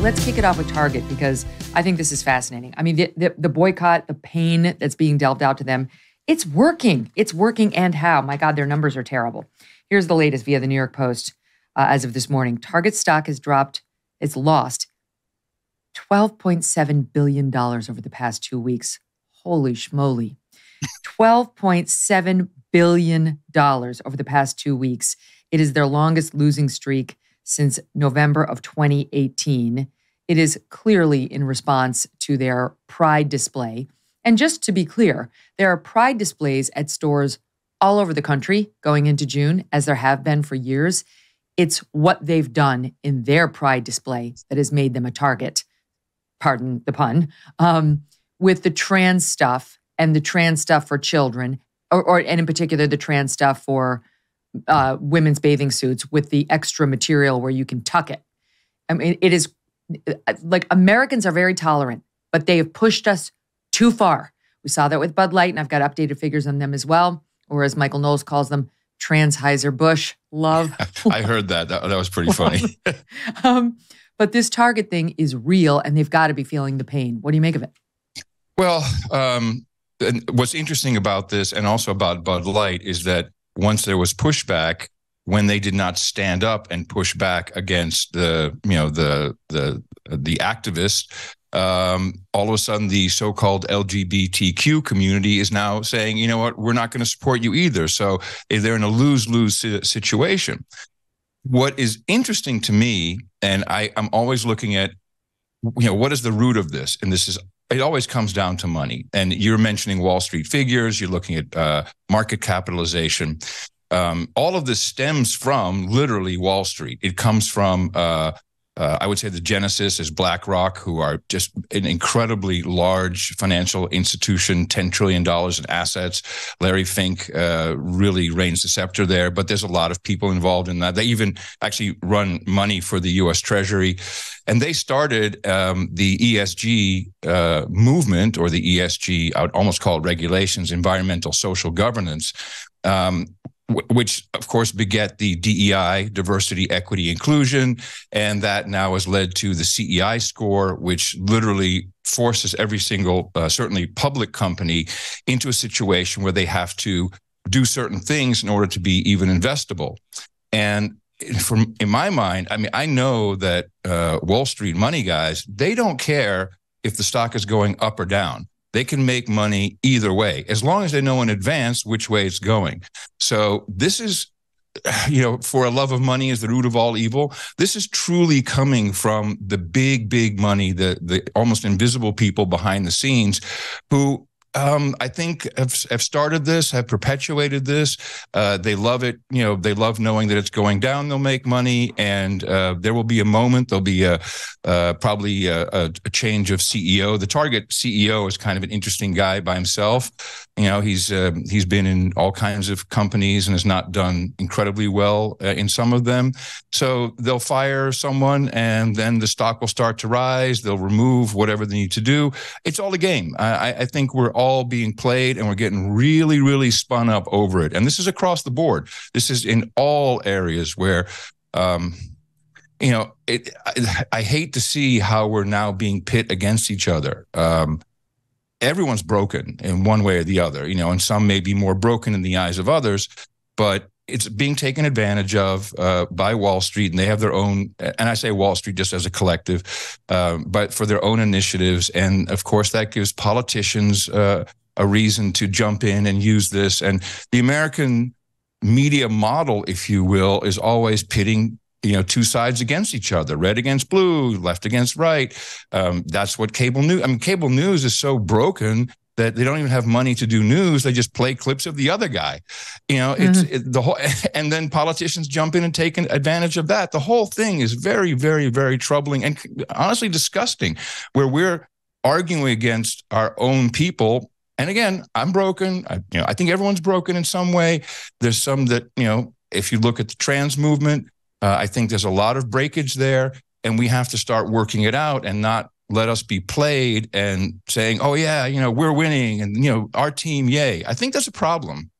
let's kick it off with Target because I think this is fascinating. I mean, the boycott, the pain that's being delved out to them, it's working. It's working, and how? My God, their numbers are terrible. Here's the latest via the New York Post as of this morning. Target stock has dropped, it's lost $12.7 billion over the past 2 weeks. Holy schmoly. $12.7 billion over the past 2 weeks. It is their longest losing streak since November of 2018. It is clearly in response to their Pride display. And just to be clear, there are Pride displays at stores all over the country going into June, as there have been for years. It's what they've done in their Pride display that has made them a target, pardon the pun, with the trans stuff and the trans stuff for children, and in particular the trans stuff for women's bathing suits with the extra material where you can tuck it. I mean, it is like Americans are very tolerant, but they have pushed us too far. We saw that with Bud Light, and I've got updated figures on them as well, or as Michael Knowles calls them, Transheiser-Busch love. I heard that. That was pretty funny. But this Target thing is real, and they've got to be feeling the pain. What do you make of it? Well, and what's interesting about this, and also about Bud Light, is that once there was pushback, when they did not stand up and push back against the activists, all of a sudden the so-called LGBTQ community is now saying, you know what, we're not going to support you either. So they're in a lose-lose situation. What is interesting to me, and I'm always looking at, what is the root of this? And it always comes down to money. And you're mentioning Wall Street figures. You're looking at market capitalization. All of this stems from literally Wall Street. It comes from, I would say the genesis is BlackRock, who are just an incredibly large financial institution, $10 trillion in assets. Larry Fink really reigns the scepter there, but there's a lot of people involved in that. They even actually run money for the U.S. Treasury. And they started the ESG movement, or the ESG, I would almost call it regulations, environmental social governance, which, of course, beget the DEI, diversity, equity, inclusion. And that now has led to the CEI score, which literally forces every single, certainly public company, into a situation where they have to do certain things in order to be even investable. And in my mind, I mean, I know that Wall Street money guys, they don't care if the stock is going up or down. They can make money either way, as long as they know in advance which way it's going. So this is, for a love of money is the root of all evil. This is truly coming from the big, big money, the almost invisible people behind the scenes who I think have started this, have perpetuated this. They love it. They love knowing that it's going down. They'll make money, and there will be a moment. There'll be probably a change of CEO. The Target CEO is kind of an interesting guy by himself. He's been in all kinds of companies and has not done incredibly well in some of them. So they'll fire someone, and then the stock will start to rise. They'll remove whatever they need to do. It's all a game. I think we're all being played, and we're getting really, really spun up over it. And this is across the board. This is in all areas where, I hate to see how we're now being pit against each other. Everyone's broken in one way or the other, and some may be more broken in the eyes of others, but it's being taken advantage of by Wall Street, and they have their own, and I say Wall Street just as a collective, but for their own initiatives. And of course, that gives politicians a reason to jump in and use this. And the American media model, if you will, is always pitting two sides against each other, red against blue, left against right. That's what cable news, cable news is so broken that they don't even have money to do news. They just play clips of the other guy. It's the whole, and then politicians jump in and take advantage of that. The whole thing is very, very, very troubling and honestly disgusting, where we're arguing against our own people. And again, I'm broken. I think everyone's broken in some way. There's some that, if you look at the trans movement, I think there's a lot of breakage there, and we have to start working it out and not let us be played and saying, oh yeah, we're winning and, our team, yay. I think that's a problem.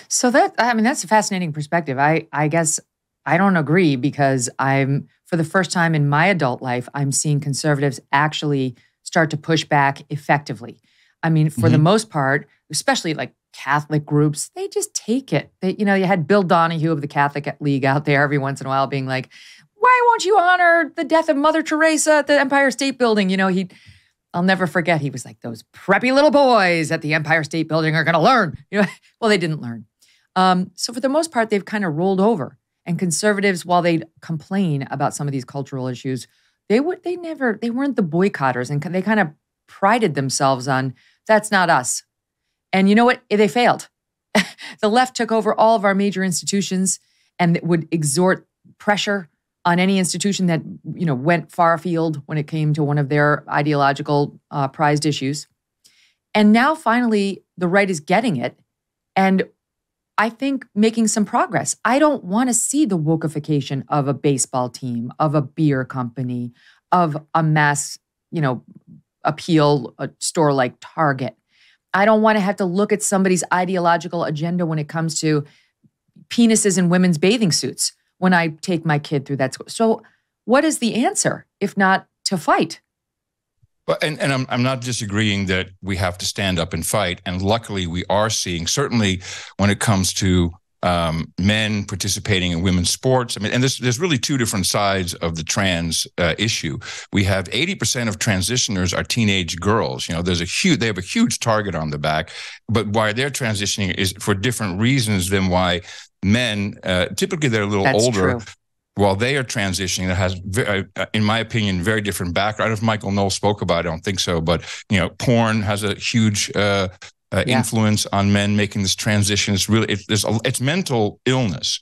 So that's a fascinating perspective. I guess I don't agree because for the first time in my adult life, I'm seeing conservatives actually start to push back effectively. I mean, for the most part, especially like Catholic groups, they just take it. You had Bill Donahue of the Catholic League out there every once in a while being like, why won't you honor the death of Mother Teresa at the Empire State Building? I'll never forget, he was like, those preppy little boys at the Empire State Building are going to learn. Well, they didn't learn. So for the most part, they've kind of rolled over. And conservatives, while they complain about some of these cultural issues, they weren't the boycotters, and they kind of prided themselves on, that's not us. And you know what? They failed. The left took over all of our major institutions and would exert pressure on any institution that, went far afield when it came to one of their ideological prized issues. And now finally, the right is getting it. And I think making some progress. I don't want to see the wokeification of a baseball team, of a beer company, of a mass, appeal store like Target. I don't want to have to look at somebody's ideological agenda when it comes to penises in women's bathing suits when I take my kid through that school. So what is the answer if not to fight? Well, and I'm not disagreeing that we have to stand up and fight. And luckily, we are seeing, certainly when it comes to men participating in women's sports. I mean, and there's really two different sides of the trans issue. We have 80% of transitioners are teenage girls. They have a huge target on the back, but why they're transitioning is for different reasons than why men, typically they're a little That's older. True. While they are transitioning, that has, in my opinion, very different background. I don't know if Michael Knoll spoke about it. I don't think so. But, porn has a huge influence on men making this transition. It's really, it's mental illness.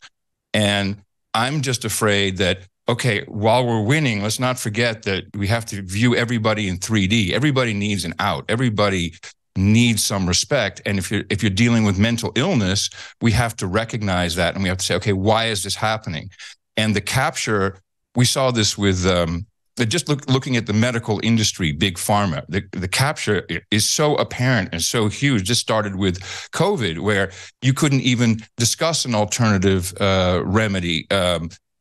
And I'm just afraid that, okay, while we're winning, let's not forget that we have to view everybody in 3D. Everybody needs an out. Everybody needs some respect. And if you're dealing with mental illness, we have to recognize that. And we have to say, okay, why is this happening? And the capture, we saw this with just looking at the medical industry, big pharma. The capture is so apparent and so huge. This started with COVID, where you couldn't even discuss an alternative remedy.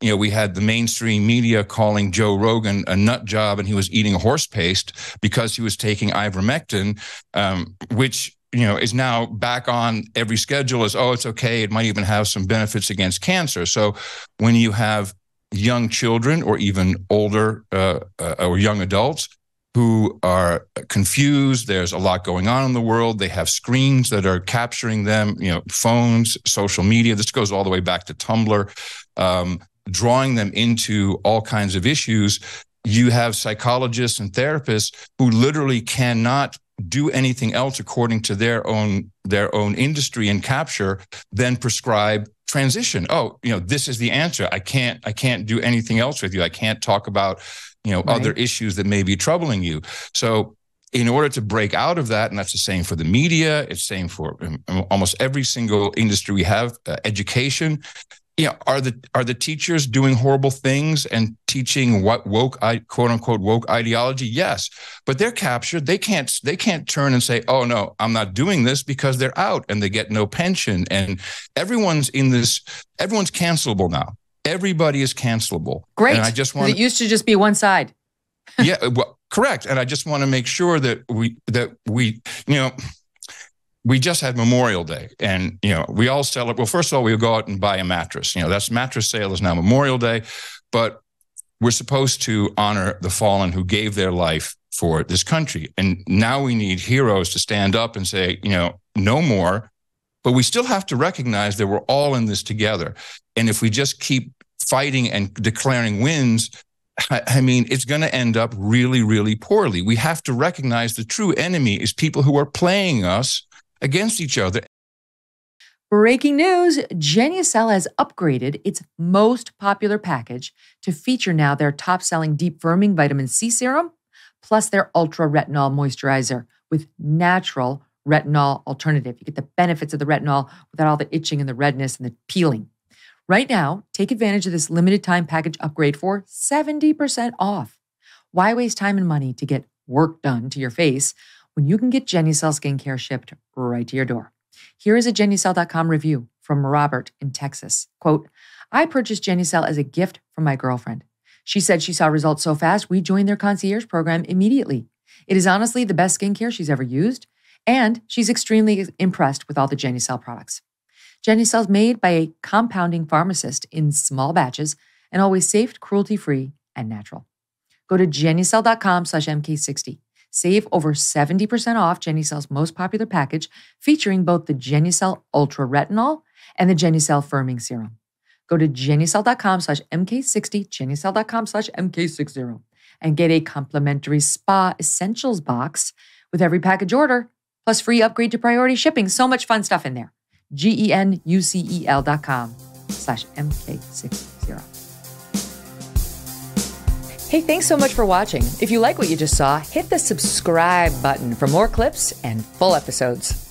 We had the mainstream media calling Joe Rogan a nut job, and he was eating horse paste because he was taking ivermectin, which is now back on every schedule as, it's okay. It might even have some benefits against cancer. So when you have young children or even older or young adults who are confused, there's a lot going on in the world. They have screens that are capturing them, phones, social media. This goes all the way back to Tumblr, drawing them into all kinds of issues. You have psychologists and therapists who literally cannot do anything else according to their own industry and capture than prescribe transition. This is the answer. I can't do anything else with you. I can't talk about right. Other issues that may be troubling you. So in order to break out of that, and that's the same for the media, it's the same for almost every single industry we have, education. Are the teachers doing horrible things and teaching what quote unquote woke ideology? Yes, but they're captured. They can't turn and say, "Oh no, I'm not doing this," because they're out and they get no pension. And everyone's cancelable now. Everybody is cancelable. Great. And I just want. It used to just be one side. Yeah, well, correct. And I just want to make sure that we just had Memorial Day, and we all celebrate. Well, first of all, we'll go out and buy a mattress. That's mattress sale is now Memorial Day, but we're supposed to honor the fallen who gave their life for this country. And now we need heroes to stand up and say, no more. But we still have to recognize that we're all in this together. And if we just keep fighting and declaring wins, I mean, it's going to end up really, really poorly. We have to recognize the true enemy is people who are playing us against each other. Breaking news, Genucel has upgraded its most popular package to feature now their top-selling deep firming vitamin C serum, plus their ultra retinol moisturizer with natural retinol alternative. You get the benefits of the retinol without all the itching and the redness and the peeling. Right now, take advantage of this limited time package upgrade for 70% off. Why waste time and money to get work done to your face when you can get Genucel skincare shipped right to your door? Here is a Genucel.com review from Robert in Texas. Quote, I purchased Genucel as a gift from my girlfriend. She said she saw results so fast, we joined their concierge program immediately. It is honestly the best skincare she's ever used, and she's extremely impressed with all the Genucel products. Genucel is made by a compounding pharmacist in small batches and always safe, cruelty-free, and natural. Go to Genucel.com/MK60. Save over 70% off Genucel's most popular package, featuring both the Genucel Ultra Retinol and the Genucel Firming Serum. Go to Genucel.com/MK60, Genucel.com/MK60, and get a complimentary Spa Essentials box with every package order, plus free upgrade to priority shipping. So much fun stuff in there. GENUCEL.com/MK60. Hey, thanks so much for watching. If you like what you just saw, hit the subscribe button for more clips and full episodes.